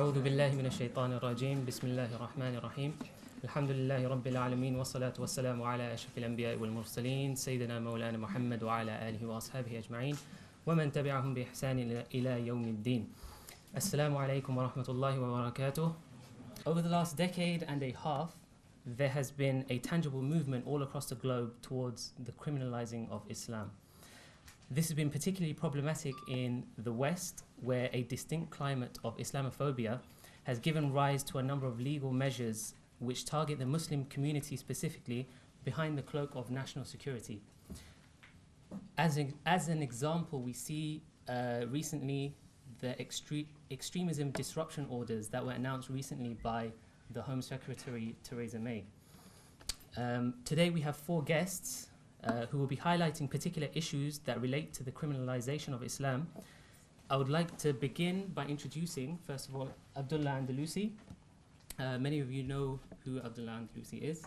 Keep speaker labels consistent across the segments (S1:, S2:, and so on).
S1: أعوذ بالله من الشيطان الرجيم بسم الله الرحمن الرحيم الحمد لله رب العالمين والصلاة والسلام على أشرف الأنبياء والمرسلين سيدنا مولانا محمد وعلى آله وأصحابه أجمعين ومن تبعهم بإحسان إلى يوم الدين. Assalamu alaikum wa rahmatullahi wa barakatuh. Over the last decade and a half, there has been a tangible movement all across the globe towards the criminalizing of Islam. This has been particularly problematic in the West, where a distinct climate of Islamophobia has given rise to a number of legal measures which target the Muslim community specifically behind the cloak of national security. As an example, we see recently the extremism disruption orders that were announced recently by the Home Secretary Theresa May. Today we have four guests who will be highlighting particular issues that relate to the criminalization of Islam. I would like to begin by introducing, first of all, Abdullah Andalusi. Many of you know who Abdullah Andalusi is.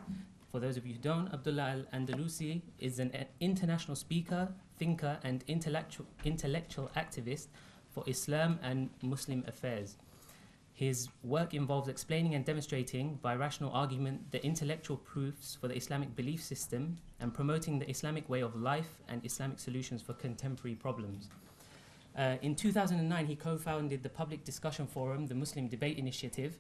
S1: For those of you who don't, Abdullah Andalusi is an international speaker, thinker, and intellectual activist for Islam and Muslim affairs. His work involves explaining and demonstrating by rational argument the intellectual proofs for the Islamic belief system and promoting the Islamic way of life and Islamic solutions for contemporary problems. In 2009, he co-founded the public discussion forum, the Muslim Debate Initiative,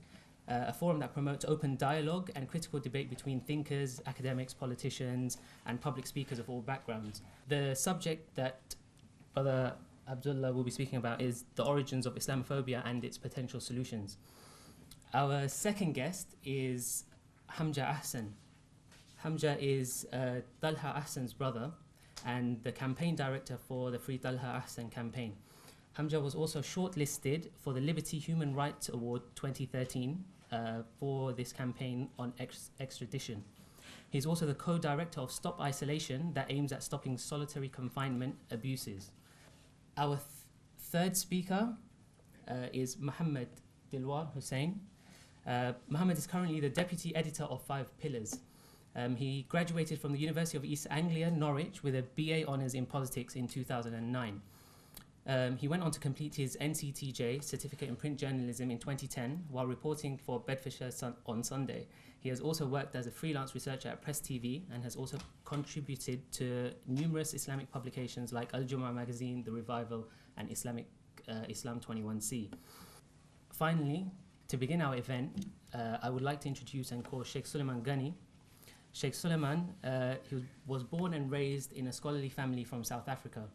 S1: a forum that promotes open dialogue and critical debate between thinkers, academics, politicians, and public speakers of all backgrounds. The subject that Brother Abdullah will be speaking about is the origins of Islamophobia and its potential solutions. Our second guest is Hamja Ahsan. Hamja is Talha Ahsan's brother and the campaign director for the Free Talha Ahsan campaign. Hamja was also shortlisted for the Liberty Human Rights Award 2013 for this campaign on extradition. He's also the co-director of Stop Isolation, that aims at stopping solitary confinement abuses. Our third speaker is Muhammad Dilwar Hussain. Muhammad is currently the deputy editor of Five Pillars. He graduated from the University of East Anglia, Norwich, with a BA Honours in Politics in 2009. He went on to complete his NCTJ certificate in print journalism in 2010 while reporting for Bedfordshire on Sunday. He has also worked as a freelance researcher at Press TV and has also contributed to numerous Islamic publications like Al Jumu'ah magazine, The Revival, and Islam 21C. Finally, to begin our event, I would like to introduce and call Sheikh Suleiman Ghani. Sheikh Suleiman he was born and raised in a scholarly family from South Africa.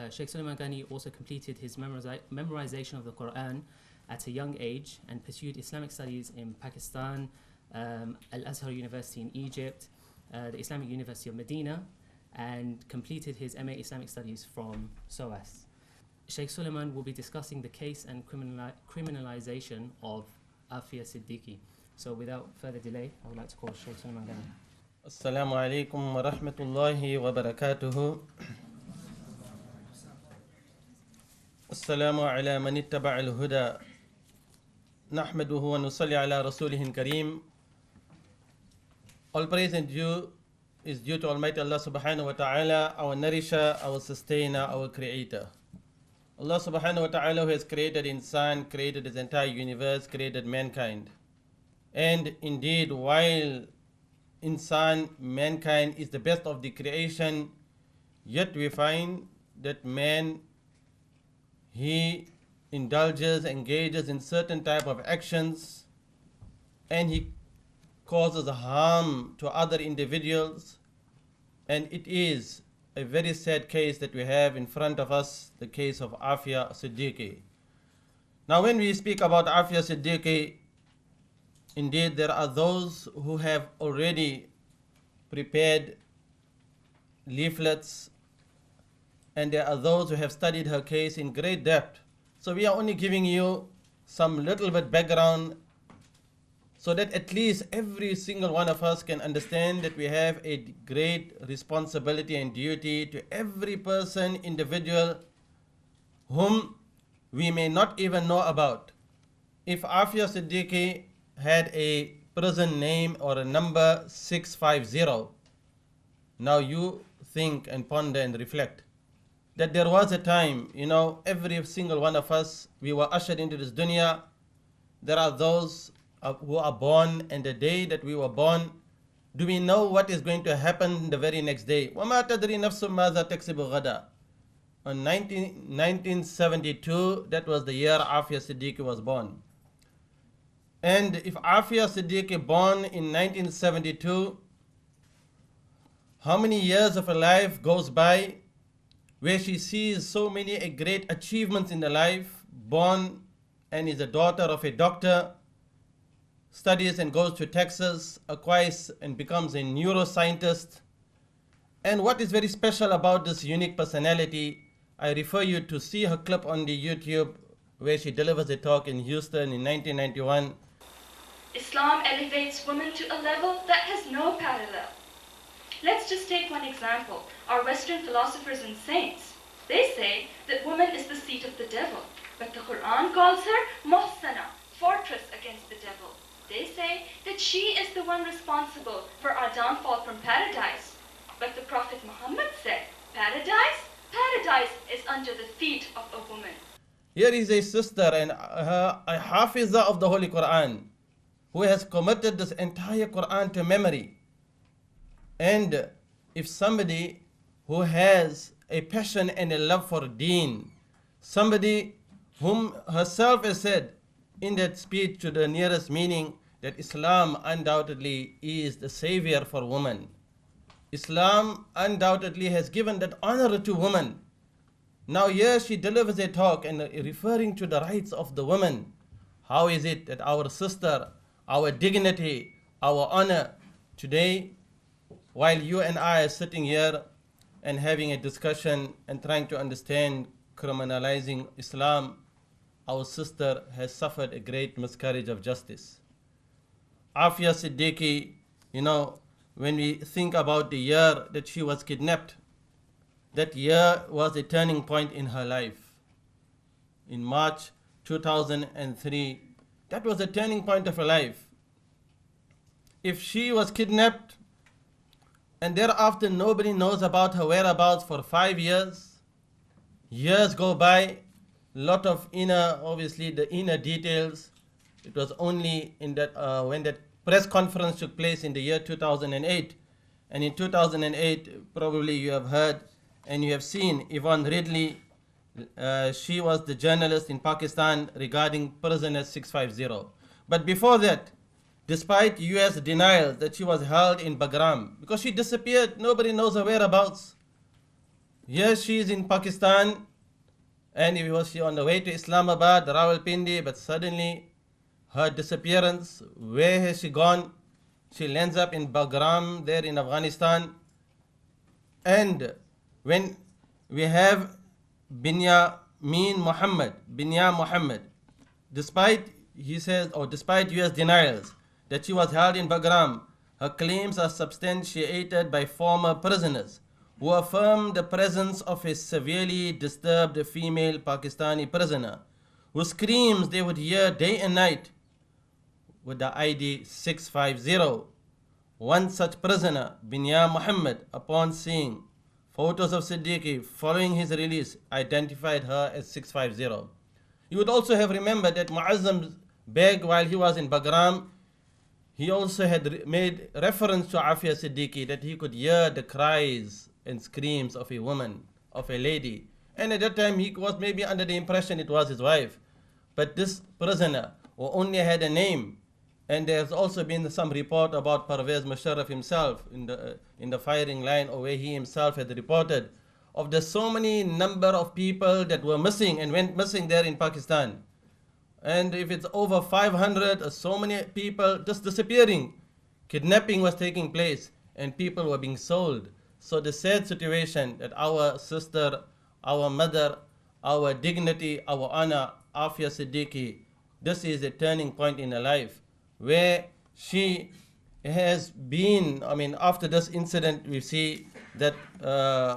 S1: Sheikh Suleiman Ghani also completed his memorization of the Quran at a young age and pursued Islamic studies in Pakistan, Al-Azhar University in Egypt, the Islamic University of Medina, and completed his MA Islamic Studies from SOAS. Sheikh Suleiman will be discussing the case and criminalization of Afia Siddiqui. So without further delay, I would like to call Sheikh Suleiman Ghani.
S2: Assalamu alaikum wa rahmatullahi wa barakatuhu. Assalamu ala man ittaba al-huda. Nahmaduhu wa nusalli ala rasulihin kareem. All praise and due is due to Almighty Allah subhanahu wa ta'ala, our nourisher, our sustainer, our creator. Allah subhanahu wa ta'ala, who has created insan, created his entire universe, created mankind. And indeed, while insan, mankind, is the best of the creation, yet we find that man, he indulges, engages in certain type of actions, and he causes harm to other individuals. And it is a very sad case that we have in front of us, the case of Afia Siddiqui. Now when we speak about Afia Siddiqui, indeed there are those who have already prepared leaflets, and there are those who have studied her case in great depth. So we are only giving you some little bit background so that at least every single one of us can understand that we have a great responsibility and duty to every person, individual, whom we may not even know about. If Afia Siddiqui had a prison name or a number 650, now you think and ponder and reflect that there was a time, every single one of us, we were ushered into this dunya there are those who are born, and the day that we were born, do we know what is going to happen the very next day? وَمَا تَدْرِي نَفْسٌ مَاذَا تَكْسِبُ غَدًا. On 1972, that was the year Afia Siddiqui was born. And if Afia Siddiqui born in 1972, how many years of her life goes by where she sees so many great achievements in the life, born and is a daughter of a doctor, studies and goes to Texas, acquires and becomes a neuroscientist. And what is very special about this unique personality, I refer you to see her clip on the YouTube where she delivers a talk in Houston in 1991.
S3: Islam elevates women to a level that has no parallel. Let's just take one example. Our Western philosophers and saints, they say that woman is the seat of the devil, but the Quran calls her Muhsana, fortress against the devil. They say that she is the one responsible for our downfall from paradise. But the Prophet Muhammad said, paradise is under the feet of a woman.
S2: Here is a sister and a Hafiza of the Holy Quran who has committed this entire Quran to memory. And if somebody who has a passion and a love for deen, somebody whom herself has said in that speech to the nearest meaning that Islam undoubtedly is the savior for women. Islam undoubtedly has given that honor to women. Now here she delivers a talk and referring to the rights of the women. How is it that our sister, our dignity, our honor today, while you and I are sitting here and having a discussion and trying to understand criminalizing Islam, our sister has suffered a great miscarriage of justice. Afia Siddiqui, when we think about the year that she was kidnapped, that year was a turning point in her life. In March 2003, that was a turning point of her life. If she was kidnapped and thereafter nobody knows about her whereabouts for 5 years, years go by, lot of the inner details. It was only in that when that press conference took place in the year 2008. And in 2008, probably you have heard and you have seen Yvonne Ridley. She was the journalist in Pakistan regarding prisoner 650. But before that, despite US denial that she was held in Bagram, because she disappeared, nobody knows her whereabouts. Yes, she is in Pakistan, and she was on the way to Islamabad, Rawalpindi, but suddenly her disappearance, where has she gone? She lands up in Bagram, there in Afghanistan. And when we have Binya Muhammad, despite US denials that she was held in Bagram, her claims are substantiated by former prisoners who affirm the presence of a severely disturbed female Pakistani prisoner whose screams they would hear day and night with the ID 650. One such prisoner, Binya Muhammad, upon seeing photos of Siddiqui following his release, identified her as 650. You would also have remembered that Muazzam Beg, while he was in Bagram, he also had made reference to Afia Siddiqui, that he could hear the cries and screams of a woman, of a lady. And at that time he was maybe under the impression it was his wife. But this prisoner who only had a name, and there's also been some report about Parvez Musharraf himself in the firing line, or where he himself had reported of the so many number of people that were missing and went missing there in Pakistan. And if it's over 500 or so many people just disappearing, kidnapping was taking place and people were being sold. So the sad situation that our sister, our mother, our dignity, our honor, Afia Siddiqui, this is a turning point in her life where she has been, after this incident, we see that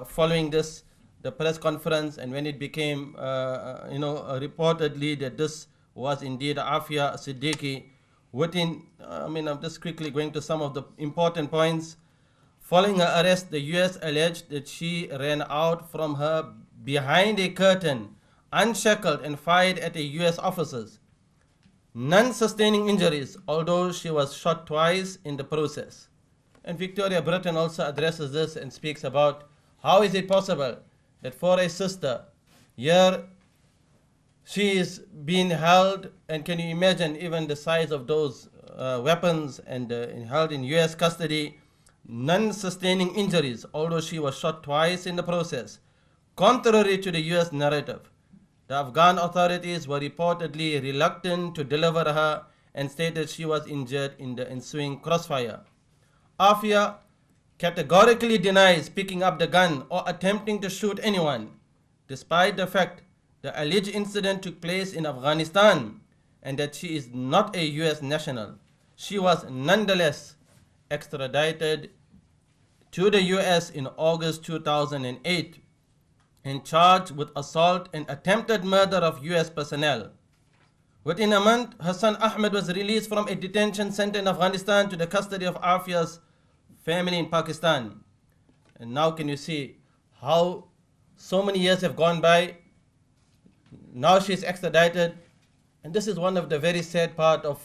S2: following this, the press conference, and when it became, reportedly that this was indeed Afia Siddiqui, I'm just quickly going to some of the important points. Following her arrest, the US alleged that she ran out from her behind a curtain, unshackled, and fired at the US officers. non-sustaining injuries, although she was shot twice in the process. And Victoria Britton also addresses this and speaks about how is it possible that for a sister, here she is being held, and can you imagine even the size of those weapons, and held in US custody, non-sustaining injuries, although she was shot twice in the process. Contrary to the US narrative, the Afghan authorities were reportedly reluctant to deliver her and stated she was injured in the ensuing crossfire. Afia categorically denies picking up the gun or attempting to shoot anyone, despite the fact the alleged incident took place in Afghanistan and that she is not a US national. She was nonetheless extradited to the US in August 2008 and charged with assault and attempted murder of US personnel. Within a month, her son Ahmed was released from a detention center in Afghanistan to the custody of Afia's family in Pakistan. And now can you see how so many years have gone by? Now she's extradited, and this is one of the very sad part of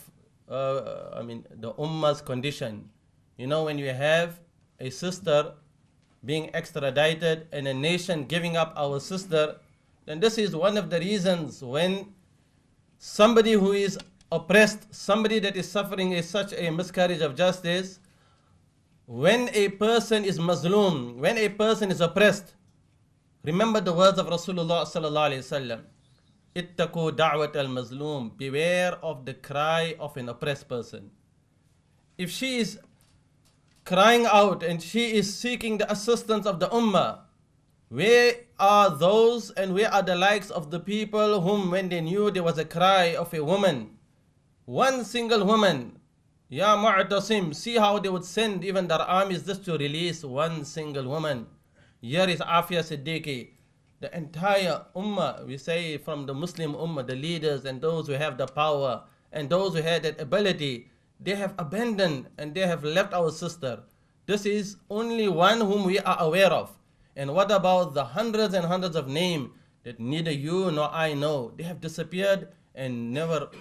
S2: the Ummah's condition. You know, when you have a sister being extradited and a nation giving up our sister, then this is one of the reasons when somebody who is oppressed, somebody that is suffering such a miscarriage of justice, when a person is mazloom, when a person is oppressed, remember the words of Rasulullah sallallahu alaihi wasallam, ittaqu da'wat al-mazloom, beware of the cry of an oppressed person. If she is crying out and she is seeking the assistance of the ummah, where are those and where are the likes of the people whom when they knew there was a cry of a woman, one single woman, Ya Mu'tasim, see how they would send even their armies just to release one single woman. Here is Afia Siddiqui. The entire ummah, we say from the Muslim ummah, the leaders and those who have the power and those who had that ability, they have abandoned and they have left our sister. This is only one whom we are aware of. And what about the hundreds and hundreds of names that neither you nor I know? They have disappeared and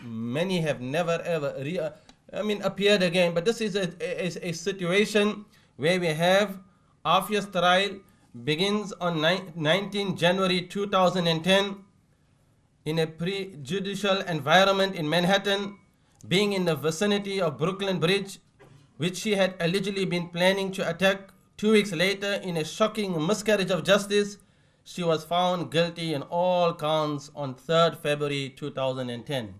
S2: many have never ever appeared again. But this is a situation where we have Afia's trial begins on 19 January 2010 in a prejudicial environment in Manhattan, being in the vicinity of Brooklyn Bridge, which she had allegedly been planning to attack. 2 weeks later, in a shocking miscarriage of justice, she was found guilty in all counts on 3rd February 2010.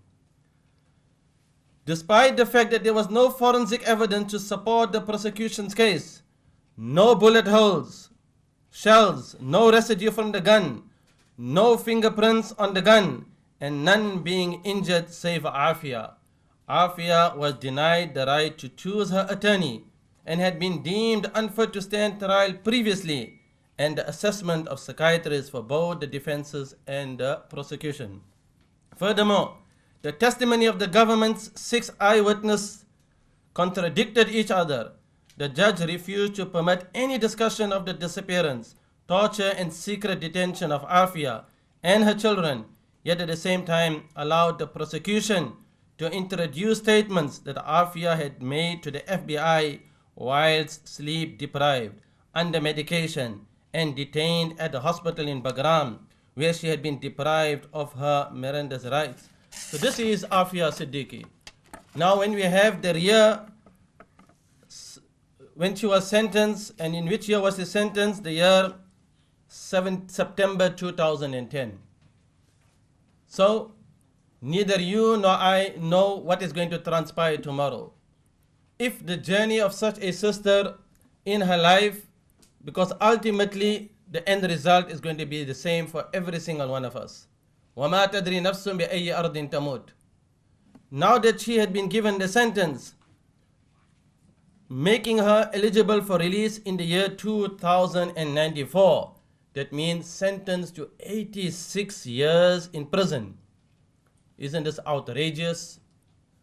S2: Despite the fact that there was no forensic evidence to support the prosecution's case, no bullet holes, shells, no residue from the gun, no fingerprints on the gun, and none being injured save Afia. Afia was denied the right to choose her attorney and had been deemed unfit to stand trial previously, and the assessment of psychiatrists for both the defenses and the prosecution. Furthermore, the testimony of the government's 6 eyewitnesses contradicted each other. The judge refused to permit any discussion of the disappearance, torture, and secret detention of Afia and her children, yet at the same time allowed the prosecution to introduce statements that Afia had made to the FBI whilst sleep deprived, under medication, and detained at the hospital in Bagram, where she had been deprived of her Miranda's rights. So this is Afia Siddiqui. Now when we have the year when she was sentenced, and in which year was she sentenced? The year September 2010. So neither you nor I know what is going to transpire tomorrow. If the journey of such a sister in her life, because ultimately the end result is going to be the same for every single one of us. وَمَا تَدْرِي نَفْسٌ بِأَيِّ أَرْضٍ تَمُوتُ. Now that she had been given the sentence, making her eligible for release in the year 2094, that means sentenced to 86 years in prison. Isn't this outrageous?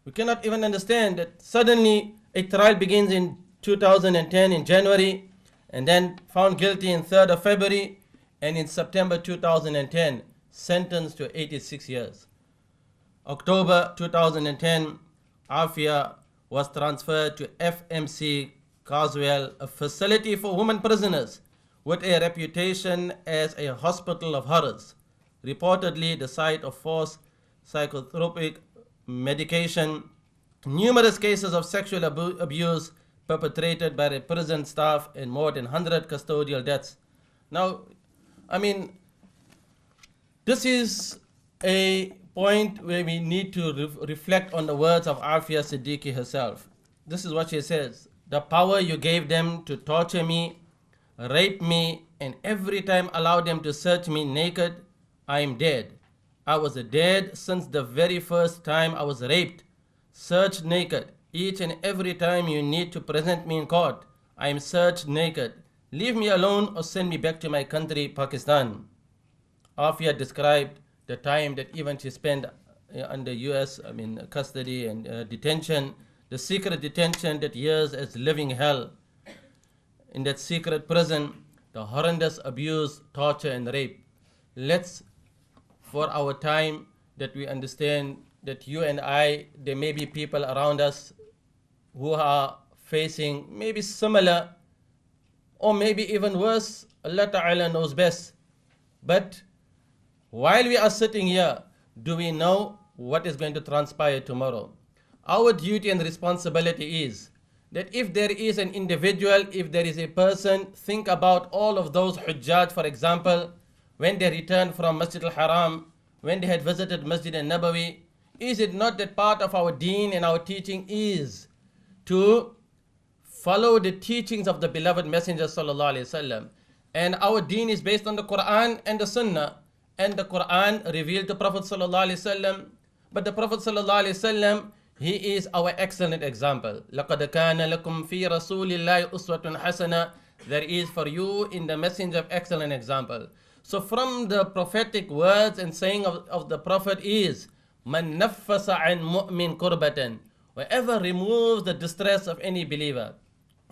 S2: We cannot even understand that suddenly a trial begins in 2010 in January, and then found guilty in 3rd of February, and in September 2010 sentenced to 86 years. October 2010, Afia was transferred to FMC Carswell, a facility for women prisoners with a reputation as a hospital of horrors, reportedly the site of forced psychotropic medication, numerous cases of sexual abuse perpetrated by the prison staff, and more than 100 custodial deaths. Now, I mean, this is a point where we need to reflect on the words of Afia Siddiqui herself. This is what she says: the power you gave them to torture me, rape me, and every time allow them to search me naked, I am dead. I was dead since the very first time I was raped, searched naked. Each and every time you need to present me in court, I am searched naked. Leave me alone or send me back to my country, Pakistan. Afia described the time that even she spent under US custody and detention, the secret detention, that years as living hell. In that secret prison, the horrendous abuse, torture and rape. Let's, for our time, that we understand that you and I, there may be people around us who are facing maybe similar or maybe even worse. Allah Ta'ala knows best. But while we are sitting here, do we know what is going to transpire tomorrow? Our duty and responsibility is that if there is an individual, if there is a person, think about all of those Hujjaj, for example, when they returned from Masjid al-Haram, when they had visited Masjid al-Nabawi. Is it not that part of our deen and our teaching is to follow the teachings of the beloved Messenger sallallahu alaihi wasallam? And our deen is based on the Quran and the Sunnah. And the Quran revealed to Prophet sallallahu alaihi wasallam. But the Prophet sallallahu alaihi wasallam, he is our excellent example. لَقَدْ كَانَ لَكُمْ فِي رَسُولِ اللَّهِ أُسْوَةٌ حَسَنَةٌ. There is for you in the Messenger of excellent example. So from the prophetic words and saying of the Prophet is, مَنْ نَفَّسَ عَنْ مُؤْمِنْ كُرْبَةً. Whoever removes the distress of any believer,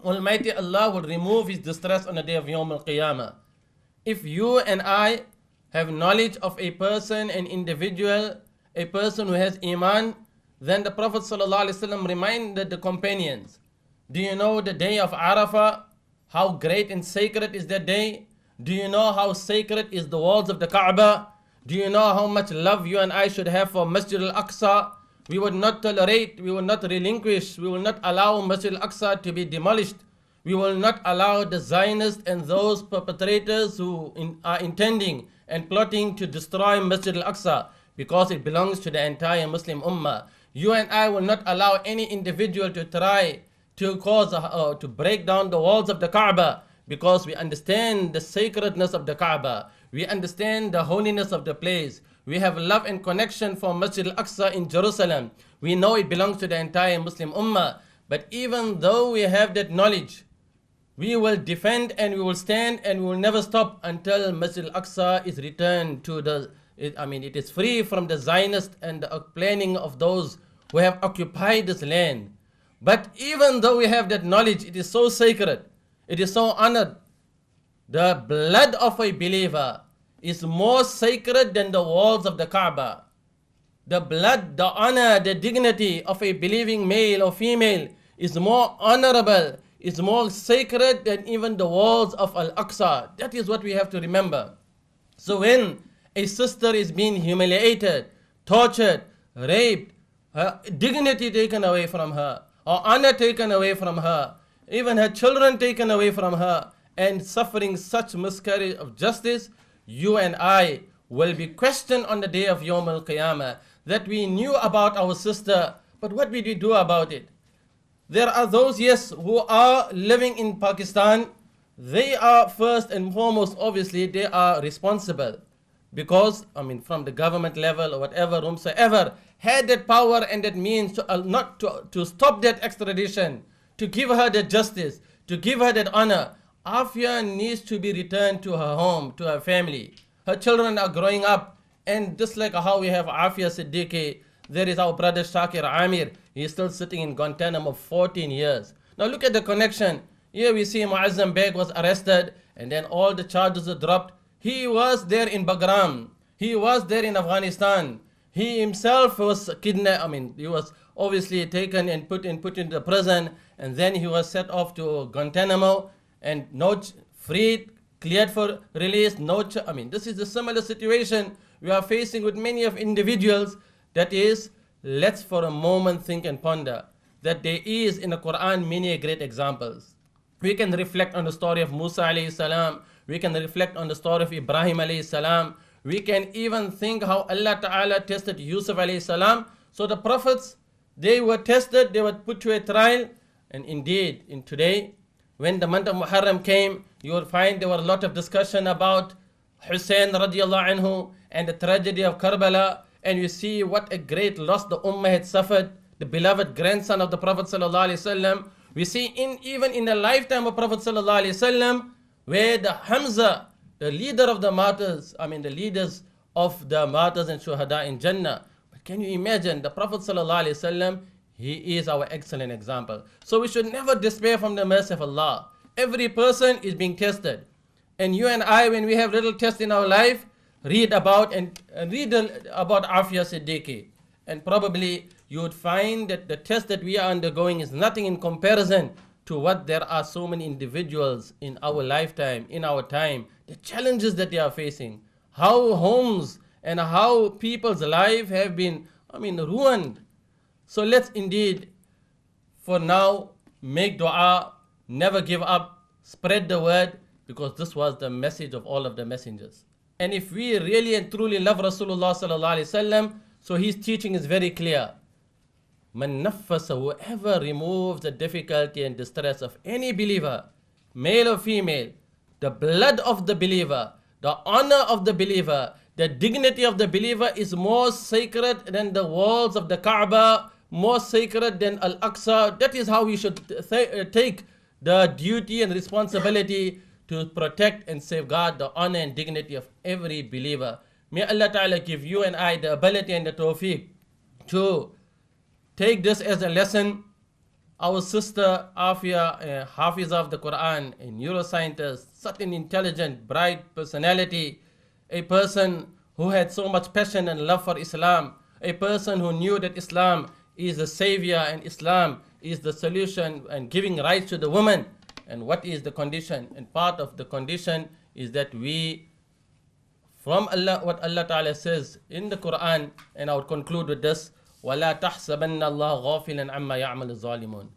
S2: Almighty Allah will remove his distress on the day of Yawm al-Qiyamah. If you and I have knowledge of a person, an individual, a person who has Iman, then the Prophet ﷺ reminded the companions, do you know the day of Arafah? How great and sacred is that day? Do you know how sacred is the walls of the Kaaba? Do you know how much love you and I should have for Masjid al-Aqsa? We would not tolerate, we will not relinquish, we will not allow Masjid al-Aqsa to be demolished. We will not allow the Zionists and those perpetrators who are intending and plotting to destroy Masjid al-Aqsa, because it belongs to the entire Muslim Ummah. You and I will not allow any individual to try to cause to break down the walls of the Kaaba, because we understand the sacredness of the Kaaba. We understand the holiness of the place. We have love and connection for Masjid al-Aqsa in Jerusalem. We know it belongs to the entire Muslim Ummah. But even though we have that knowledge, we will defend and we will stand and we will never stop until Masjid al-Aqsa is returned to it is free from the Zionists and the planning of those who have occupied this land. But even though we have that knowledge, it is so sacred, it is so honored. The blood of a believer is more sacred than the walls of the Kaaba. The blood, the honor, the dignity of a believing male or female is more honorable, is more sacred than even the walls of Al-Aqsa. That is what we have to remember. So when a sister is being humiliated, tortured, raped, her dignity taken away from her, her honor taken away from her, even her children taken away from her, and suffering such miscarriage of justice, you and I will be questioned on the day of Yawm al-Qiyamah, that we knew about our sister, but what did we do about it? There are those, yes, who are living in Pakistan. They are first and foremost, obviously, they are responsible. Because, from the government level or whatever, whomsoever, had that power and that means to stop that extradition, to give her that justice, to give her that honor. Afia needs to be returned to her home, to her family. Her children are growing up, and just like how we have Afia Siddiqui, there is our brother Shakir Amir. He is still sitting in Guantanamo 14 years. Now look at the connection. Here we see Muazzam Beg was arrested, and then all the charges are dropped. He was there in Bagram. He was there in Afghanistan. He himself was kidnapped. He was obviously taken and put into prison, and then he was set off to Guantanamo and freed, cleared for release. This is a similar situation we are facing with many of individuals. That is, let's for a moment think and ponder that there is in the Quran many great examples. We can reflect on the story of Musa alayhi salam. We can reflect on the story of Ibrahim alayhi salam. We can even think how Allah Ta'ala tested Yusuf alayhi salam. So the prophets, they were tested, they were put to a trial. And indeed, in today, when the month of Muharram came, you will find there were a lot of discussion about Hussein radiallahu anhu and the tragedy of Karbala. And you see what a great loss the Ummah had suffered, the beloved grandson of the Prophet sallallahu alaihi wasallam. We see even in the lifetime of Prophet sallallahu alaihi wasallam, where the Hamza, the leader of the martyrs, the leaders of the martyrs and shuhada in Jannah. But can you imagine the Prophet sallallahu alaihi wasallam? He is our excellent example. So we should never despair from the mercy of Allah. Every person is being tested. And you and I, when we have little tests in our life, read about Afia Siddiqui. And probably you would find that the test that we are undergoing is nothing in comparison to what there are so many individuals in our lifetime, in our time, the challenges that they are facing, how homes and how people's life have been, ruined. So let's indeed, for now, make dua, never give up, spread the word, because this was the message of all of the messengers. And if we really and truly love Rasulullah sallallahu alaihi wasallam, so his teaching is very clear. Man naffasa, whoever removes the difficulty and distress of any believer, male or female, the blood of the believer, the honor of the believer, the dignity of the believer is more sacred than the walls of the Kaaba, more sacred than Al-Aqsa. That is how we should take the duty and responsibility to protect and safeguard the honor and dignity of every believer. May Allah Ta'ala give you and I the ability and the tawfiq to take this as a lesson. Our sister Afia, Hafiza of the Quran, a neuroscientist, such an intelligent, bright personality, a person who had so much passion and love for Islam, a person who knew that Islam is the savior and Islam is the solution and giving rights to the woman. And what is the condition? And part of the condition is that we, from Allah, what Allah Ta'ala says in the Quran, and I would conclude with this, وَلَا تَحْسَبَنَّ اللَّهَ غَافِلًا عَمَّا يَعْمَلُ الظَّالِمُونَ.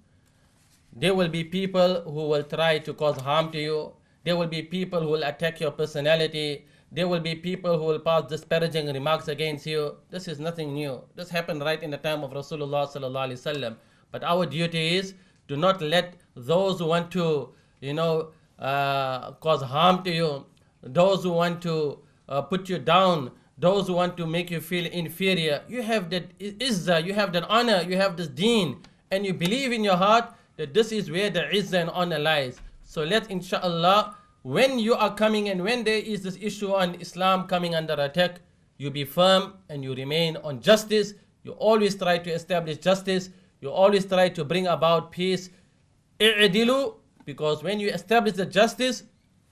S2: There will be people who will try to cause harm to you. There will be people who will attack your personality. There will be people who will pass disparaging remarks against you. This is nothing new. This happened right in the time of Rasulullah sallallahu alaihi wasallam. But our duty is to not let those who want to, cause harm to you, those who want to put you down, those who want to make you feel inferior. You have that izzah, you have that honor, you have this deen, and you believe in your heart that this is where the izzah and honor lies. So let, inshallah, when you are coming and when there is this issue on Islam coming under attack, you be firm and you remain on justice. You always try to establish justice. You always try to bring about peace. I'dilu, because when you establish the justice,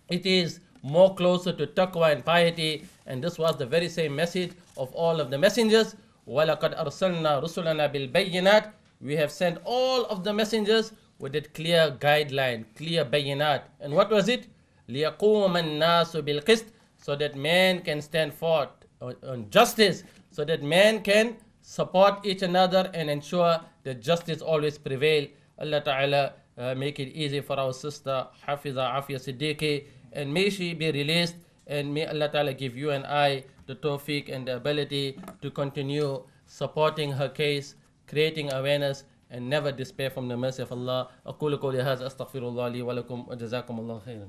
S2: it is more closer to taqwa and piety. And this was the very same message of all of the messengers. وَلَقَدْ أَرْسَلْنَا رُسُلَنَا بِالْبَيِّنَاتِ. We have sent all of the messengers with that clear guideline, clear bayinat. And what was it? لِيَقُومَ النَّاسُ بِالْقِسْطِ. So that man can stand forth on justice, so that man can support each another and ensure that justice always prevail. Allah Ta'ala make it easy for our sister Hafiza Afia Siddiqui, and may she be released, and may Allah Ta'ala give you and I the tawfiq and the ability to continue supporting her case, creating awareness, and never despair from the mercy of Allah. أقول قولي هذا أستغفر الله لي ولكم وجزاكم الله خيرا.